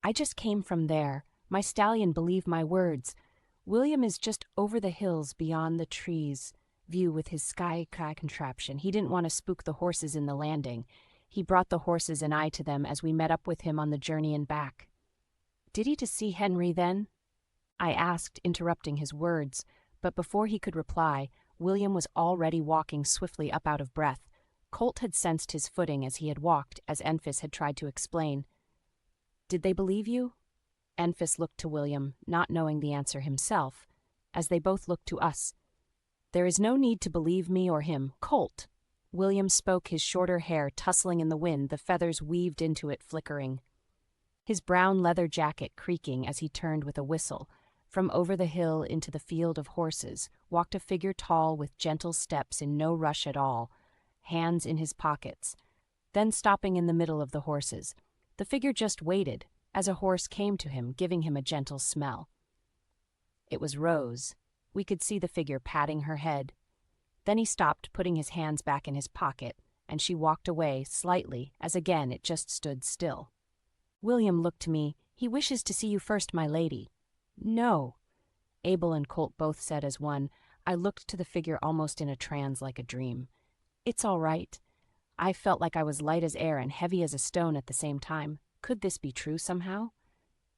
I just came from there. My stallion believed my words. William is just over the hills beyond the trees. View with his sky contraption. He didn't want to spook the horses in the landing. He brought the horses and I to them as we met up with him on the journey and back. Did he to see Henry then? I asked, interrupting his words, but before he could reply, William was already walking swiftly up out of breath. Colt had sensed his footing as he had walked, as Enfys had tried to explain. Did they believe you? Enfys looked to William, not knowing the answer himself, as they both looked to us. There is no need to believe me or him, Colt. William spoke, his shorter hair tussling in the wind, the feathers weaved into it flickering. His brown leather jacket creaking as he turned with a whistle. From over the hill into the field of horses walked a figure tall with gentle steps in no rush at all, hands in his pockets. Then stopping in the middle of the horses, the figure just waited as a horse came to him, giving him a gentle smell. It was Rose. We could see the figure patting her head. Then he stopped, putting his hands back in his pocket, and she walked away slightly, as again it just stood still. William looked to me. He wishes to see you first, my lady. No. Abel and Colt both said as one. I looked to the figure almost in a trance like a dream. It's all right. I felt like I was light as air and heavy as a stone at the same time. Could this be true somehow?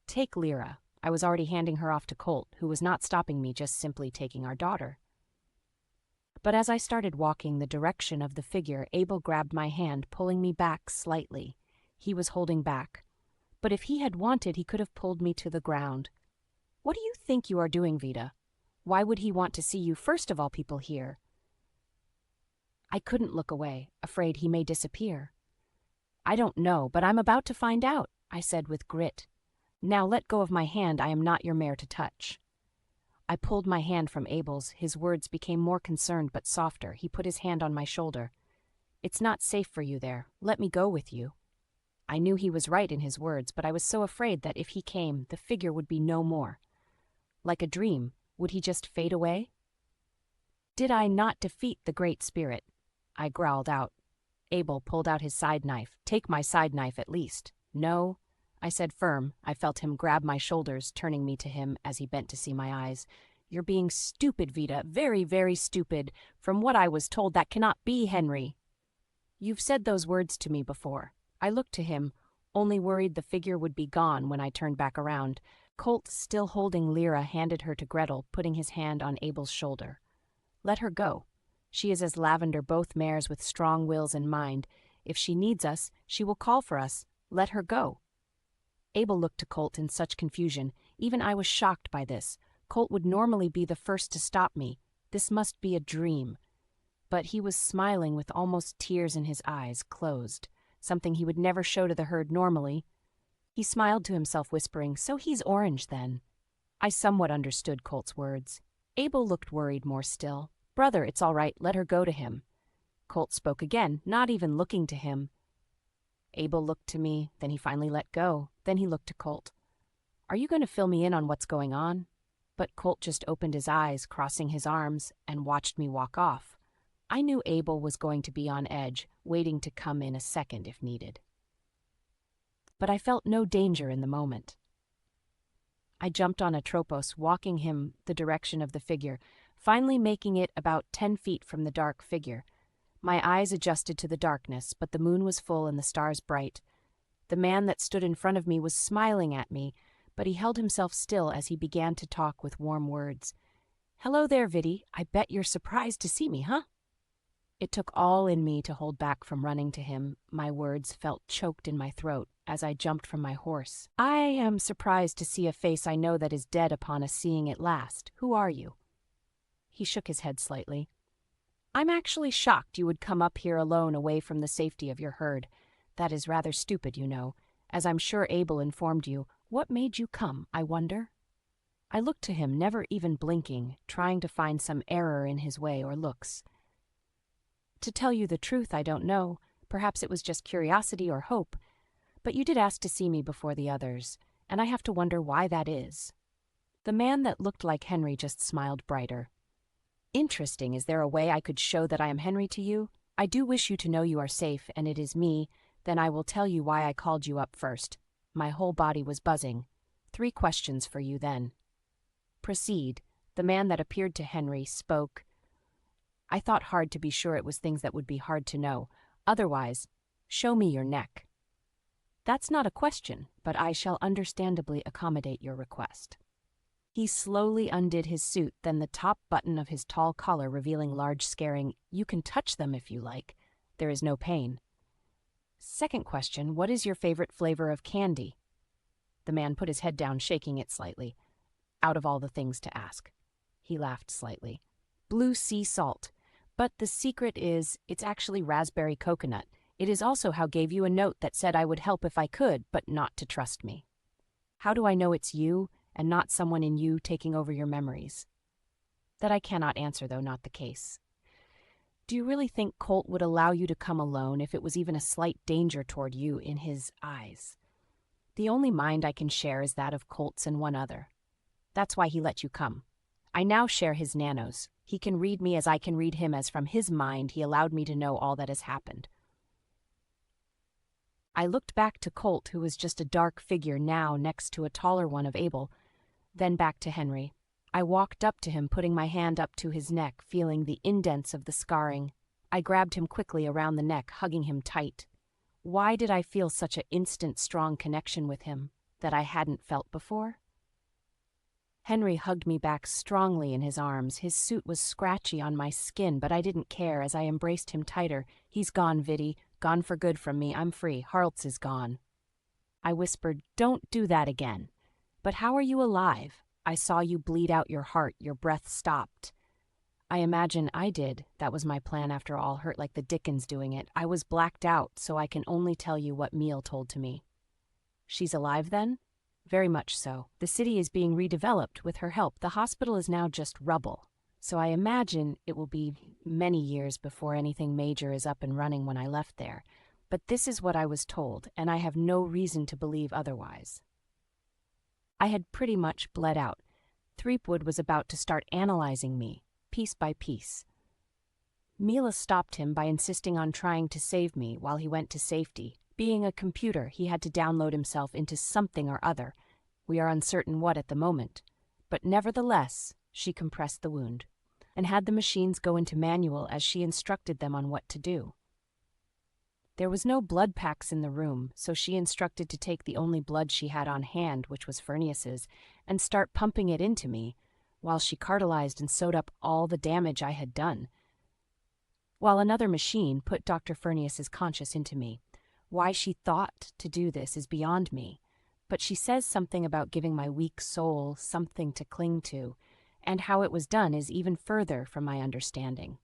Take Lyra. I was already handing her off to Colt, who was not stopping me, just simply taking our daughter. But as I started walking the direction of the figure, Abel grabbed my hand, pulling me back slightly. He was holding back. But if he had wanted, he could have pulled me to the ground. What do you think you are doing, Vita? Why would he want to see you first of all people here? I couldn't look away, afraid he may disappear. I don't know, but I'm about to find out, I said with grit. Now let go of my hand, I am not your mare to touch. I pulled my hand from Abel's. His words became more concerned but softer. He put his hand on my shoulder. It's not safe for you there. Let me go with you. I knew he was right in his words, but I was so afraid that if he came, the figure would be no more. Like a dream, would he just fade away? Did I not defeat the Great Spirit? I growled out. Abel pulled out his side knife. Take my side knife at least. No, I said firm. I felt him grab my shoulders, turning me to him as he bent to see my eyes. You're being stupid, Vita. Very, very stupid. From what I was told, that cannot be, Henry. You've said those words to me before. I looked to him, only worried the figure would be gone when I turned back around. Colt, still holding Lyra, handed her to Gretel, putting his hand on Abel's shoulder. Let her go. She is as Lavender, both mares with strong wills and mind. If she needs us, she will call for us. Let her go. Abel looked to Colt in such confusion. Even I was shocked by this. Colt would normally be the first to stop me. This must be a dream. But he was smiling with almost tears in his eyes, closed. Something he would never show to the herd normally. He smiled to himself, whispering, So he's orange then. I somewhat understood Colt's words. Abel looked worried more still. Brother, it's all right, let her go to him. Colt spoke again, not even looking to him. Abel looked to me, then he finally let go. Then he looked to Colt. Are you going to fill me in on what's going on? But Colt just opened his eyes, crossing his arms, and watched me walk off. I knew Abel was going to be on edge, waiting to come in a second if needed. But I felt no danger in the moment. I jumped on Atropos, walking him the direction of the figure, finally making it about 10 feet from the dark figure. My eyes adjusted to the darkness, but the moon was full and the stars bright. The man that stood in front of me was smiling at me, but he held himself still as he began to talk with warm words. Hello there, Vidi. I bet you're surprised to see me, huh? It took all in me to hold back from running to him. My words felt choked in my throat as I jumped from my horse. I am surprised to see a face I know that is dead upon a seeing it last. Who are you? He shook his head slightly. I'm actually shocked you would come up here alone away from the safety of your herd. That is rather stupid, you know. As I'm sure Abel informed you, what made you come, I wonder? I looked to him, never even blinking, trying to find some error in his way or looks. To tell you the truth, I don't know. Perhaps it was just curiosity or hope. But you did ask to see me before the others, and I have to wonder why that is. The man that looked like Henry just smiled brighter. Interesting. Is there a way I could show that I am Henry to you? I do wish you to know you are safe, and it is me. Then I will tell you why I called you up first. My whole body was buzzing. 3 questions for you then. Proceed. The man that appeared to Henry spoke. I thought hard to be sure it was things that would be hard to know. Otherwise, show me your neck. That's not a question, but I shall understandably accommodate your request. He slowly undid his suit, then the top button of his tall collar revealing large scaring, you can touch them if you like. There is no pain. Second question, what is your favorite flavor of candy? The man put his head down, shaking it slightly. Out of all the things to ask. He laughed slightly. Blue sea salt. But the secret is, it's actually raspberry coconut. It is also how gave you a note that said I would help if I could, but not to trust me. How do I know it's you, and not someone in you taking over your memories? That I cannot answer, though not the case. Do you really think Colt would allow you to come alone if it was even a slight danger toward you in his eyes? The only mind I can share is that of Colt's and one other. That's why he let you come. I now share his nanos. He can read me as I can read him, as from his mind he allowed me to know all that has happened. I looked back to Colt, who was just a dark figure now next to a taller one of Abel, then back to Henry. I walked up to him, putting my hand up to his neck, feeling the indents of the scarring. I grabbed him quickly around the neck, hugging him tight. Why did I feel such an instant, strong connection with him that I hadn't felt before? Henry hugged me back strongly in his arms. His suit was scratchy on my skin, but I didn't care as I embraced him tighter. He's gone, Viddy. Gone for good from me. I'm free. Harltz is gone. I whispered, don't do that again. But how are you alive? I saw you bleed out your heart. Your breath stopped. I imagine I did. That was my plan after all. Hurt like the dickens doing it. I was blacked out, so I can only tell you what Meal told to me. She's alive then? Very much so. The city is being redeveloped with her help. The hospital is now just rubble. So I imagine it will be many years before anything major is up and running when I left there. But this is what I was told, and I have no reason to believe otherwise. I had pretty much bled out. Threepwood was about to start analyzing me, piece by piece. Mila stopped him by insisting on trying to save me while he went to safety. Being a computer, he had to download himself into something or other. We are uncertain what at the moment. But nevertheless, she compressed the wound and had the machines go into manual as she instructed them on what to do. There was no blood packs in the room, so she instructed to take the only blood she had on hand, which was Furnius's, and start pumping it into me, while she cartilized and sewed up all the damage I had done. While another machine put Dr. Furnius's conscious into me. Why she thought to do this is beyond me, but she says something about giving my weak soul something to cling to, and how it was done is even further from my understanding.